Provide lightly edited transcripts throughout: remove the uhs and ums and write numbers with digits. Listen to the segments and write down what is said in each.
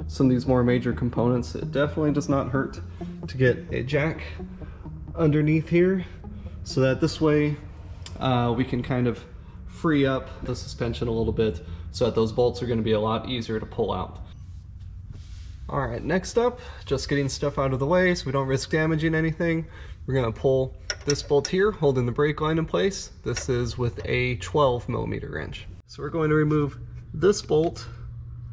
some of these more major components, it definitely does not hurt to get a jack underneath here, so that this way we can kind of free up the suspension a little bit, so that those bolts are going to be a lot easier to pull out. Alright, next up, just getting stuff out of the way so we don't risk damaging anything. We're going to pull this bolt here, holding the brake line in place. This is with a 12mm wrench. So we're going to remove this bolt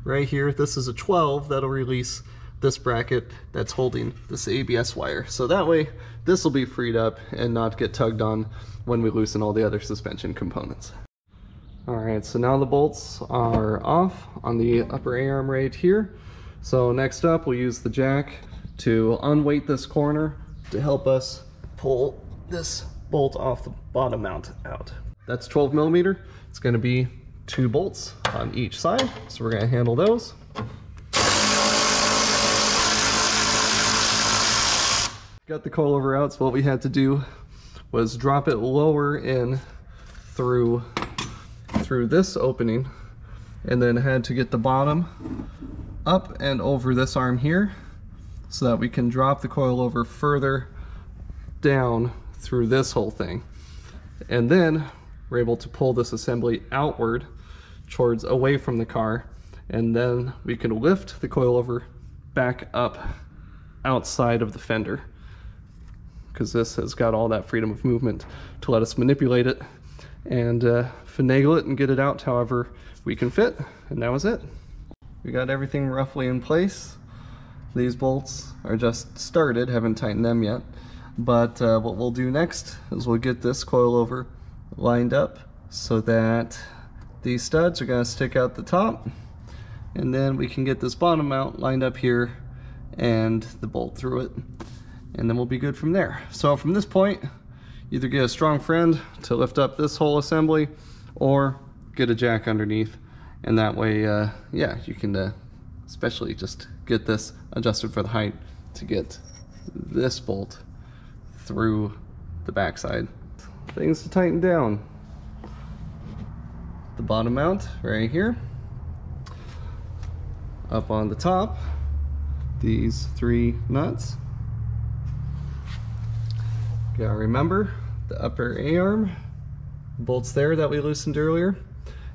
right here. This is a 12 that'll release this bracket that's holding this ABS wire. So that way this will be freed up and not get tugged on when we loosen all the other suspension components. Alright, so now the bolts are off on the upper A-arm right here. So next up we'll use the jack to unweight this corner to help us pull this bolt off the bottom mount out. That's 12mm. It's going to be 2 bolts on each side, so we're going to handle those. Got the coilover out, so what we had to do was drop it lower in through this opening, and then had to get the bottom up and over this arm here so that we can drop the coilover further down through this whole thing. And then we're able to pull this assembly outward towards away from the car, and then we can lift the coilover back up outside of the fender, because this has got all that freedom of movement to let us manipulate it and finagle it and get it out however we can fit. And that was it. We got everything roughly in place. These bolts are just started, haven't tightened them yet. But what we'll do next is we'll get this coilover lined up so that these studs are going to stick out the top, and then we can get this bottom mount lined up here and the bolt through it, and then we'll be good from there. So from this point, either get a strong friend to lift up this whole assembly or get a jack underneath, and that way yeah, you can especially just get this adjusted for the height to get this bolt through the backside. Things to tighten down: the bottom mount right here, up on the top, these 3 nuts. Gotta remember the upper A-arm, bolts there that we loosened earlier,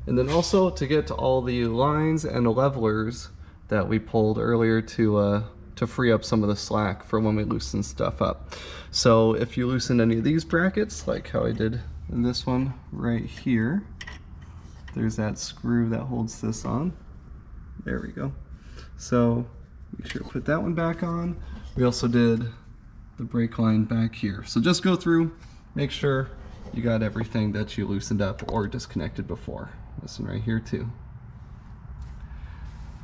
and then also to get to all the lines and levelers that we pulled earlier to free up some of the slack for when we loosen stuff up. So if you loosen any of these brackets, like how I did in this one right here, there's that screw that holds this on. There we go. So make sure to put that one back on. We also did the brake line back here. So just go through, make sure you got everything that you loosened up or disconnected before. This one right here too.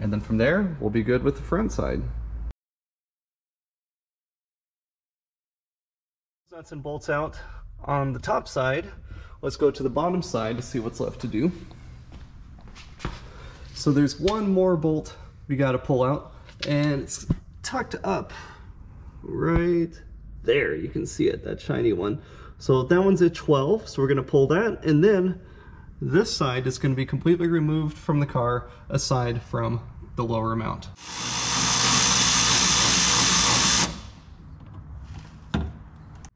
And then from there, we'll be good with the front side. Nuts and bolts out on the top side. Let's go to the bottom side to see what's left to do. So there's one more bolt we got to pull out, and it's tucked up right there. You can see it, that shiny one. So that one's at 12, so we're going to pull that, and then this side is going to be completely removed from the car aside from the lower mount.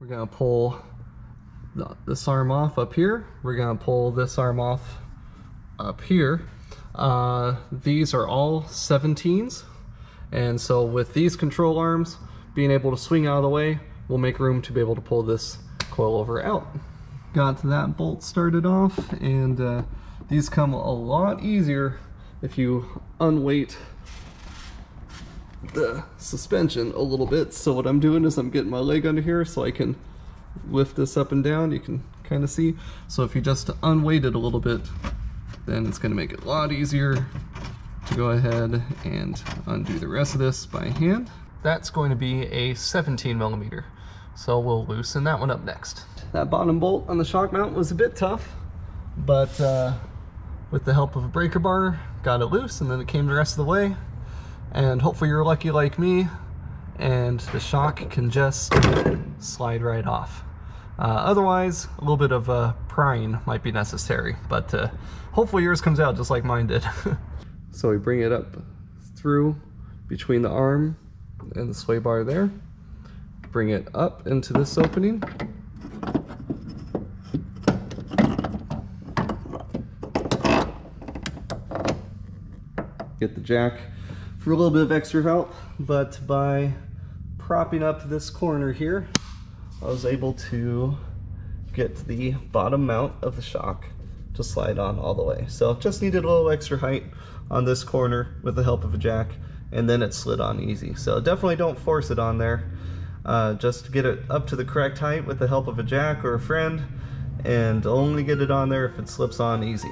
We're going to pull this arm off up here. We're going to pull this arm off up here. These are all 17s, and so with these control arms being able to swing out of the way, we'll make room to be able to pull this coilover out. Got that bolt started off, and these come a lot easier if you unweight the suspension a little bit. So what I'm doing is I'm getting my leg under here so I can lift this up and down. You can kind of see. So if you just unweight it a little bit, then it's going to make it a lot easier to go ahead and undo the rest of this by hand. That's going to be a 17mm. So we'll loosen that one up next. That bottom bolt on the shock mount was a bit tough, but with the help of a breaker bar, got it loose, and then it came the rest of the way. And hopefully you're lucky like me, and the shock can just slide right off. Otherwise, a little bit of prying might be necessary, but hopefully yours comes out just like mine did. So we bring it up through between the arm and the sway bar there. Bring it up into this opening. Get the jack for a little bit of extra help, but by propping up this corner here, I was able to get the bottom mount of the shock to slide on all the way. So just needed a little extra height on this corner with the help of a jack, and then it slid on easy. So definitely don't force it on there. Just get it up to the correct height with the help of a jack or a friend, and only get it on there if it slips on easy.